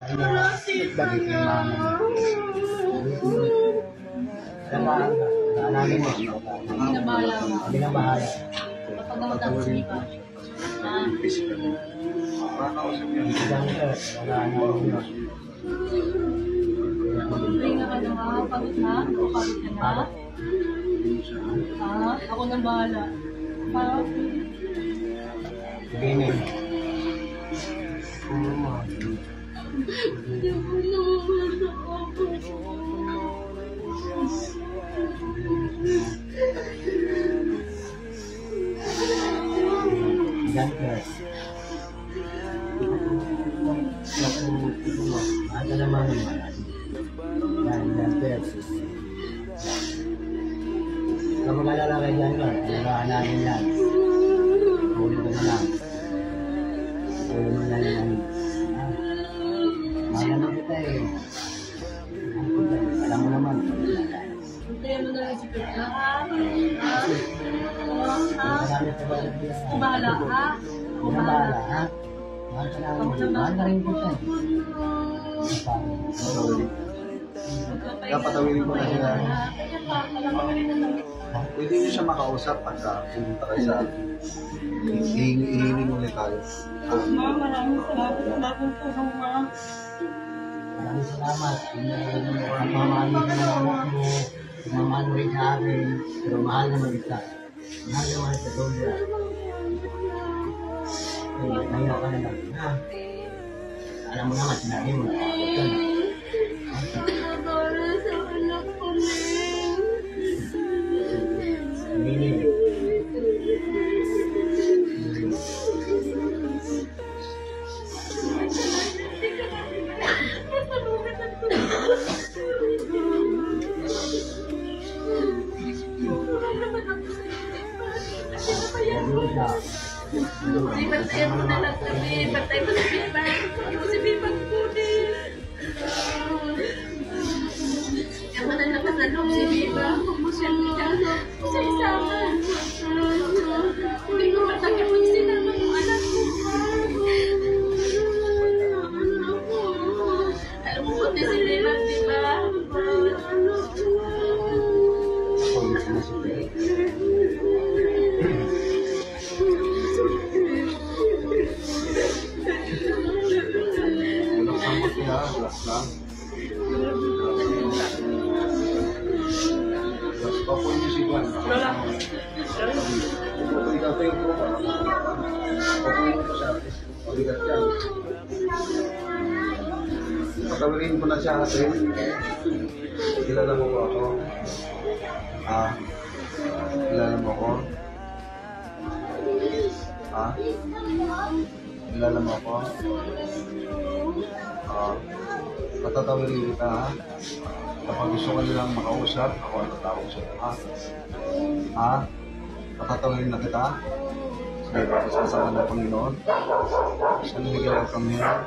Bakit yung mama mo? Naalala mo? Binabahala mo. Binabahala. Kapag namatapos pa. Hindi nga ka na nga. Pagod na? O pagod ka na? Ako nang bahala. Bini. Hindi ko naman ako. Ganker. Ada naman naman. Ganker. Kamu mag-alala kay Ganker. Alagaan namin yan. Huli ko na lang. Huli mo na yan. Mahal na kita eh. Alam mo naman. Hintayin mo na lang si Pita, ha? Ako bahala, ha? Ako bahala. Ha? Mahal ka namin. Mahal na rin kita eh. Napatawin ko na sila. Kaya pa, alam mo rin na. Pwede nyo siya makausap pagka pumunta kayo sa atin. Ihingin ulit tayo. Ma, maraming salamat sa bagong tulong, ma. Maraming salamat. Pagmamahal ka ng anak mo. Pagmamahal mo rin sa akin. Pero mahal naman kita. Mahal naman sa Dobra. Kaya ka na lang. Ha? Alam mo naman, sinabi mo. Napakot ka na. Para sa anak ko, Hindi. Bantay mo na lang kami. Bantay mo si Biba. Si Biba kunin. Kaya mo na nakasalong si Biba. Huwag mo siya nila. Sa isama. Hindi ko matakit pag sinama ng anak ko. Alam mo buti si Biba, Biba. Sambot niya, last lang. Last pa po yung sigawan. Lola. Ikaw yung po. Papunin ko siya. Pagbigat siya. Patawirin ko na siya kasi kilala mo ko ako. Kilala mo ko. Kilala mo ako. Patatawirin kita, ha? Kapag gusto ka nilang makausap, ako ang tatawag sa'yo, ha? Patatawirin na kita. Sige, tapos kasama ng Panginoon. Sa niligaw kami, sa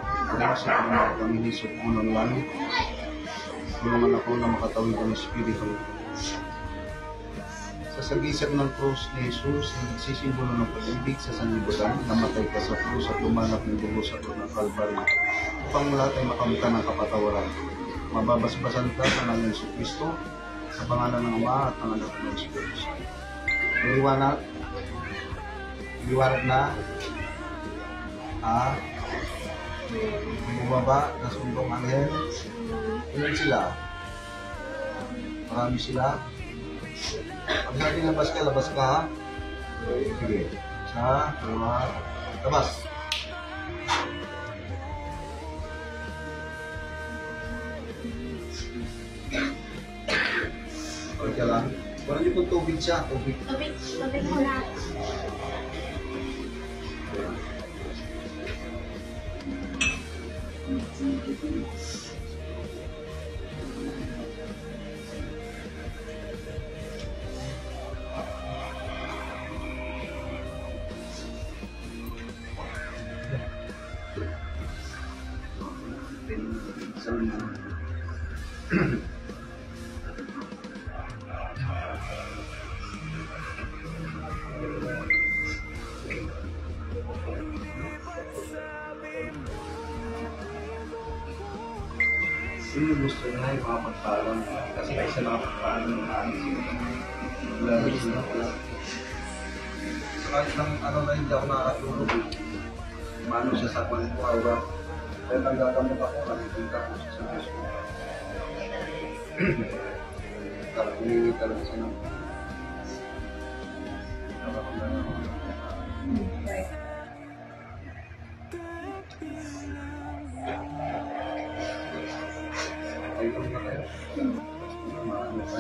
Panginoon kami ni Supunang Langit. Tulungan ako na makatawid ng Espiritu. Sa sagisag ng krus ni Jesus na nagsisimbolo ng pag-ibig sa sanlibutan, namatay ka sa krus at lumanap ng dugo sa krus ng Kalbaryo upang lahat ay makamta ng kapatawaran. Mababasbasan ka sa ngalan ng Kristo sa pangalan ng Ama at ng Anak ng Espiritu. Iliwanag na bumaba na sundong anghel. Ilan sila? Marami sila. Pag sabi labas ka, ha? Sige. Isa, dalawa, labas. Okay ka lang. Wala niyo pong tubig siya, tubig. Tubig mo na. yung gusto niya ay makapagpalang. Kasi kasi nakapagpalang ng anis. Lalo sila pala. So kahit lang ano na hindi ako nakakatulog eh. Mano siya sa kwantuawa. Kaya nagagamot ako, nakikita ko siya sa gusto. Tapos humingi talaga siya ng ayun na kayo. Maano pa.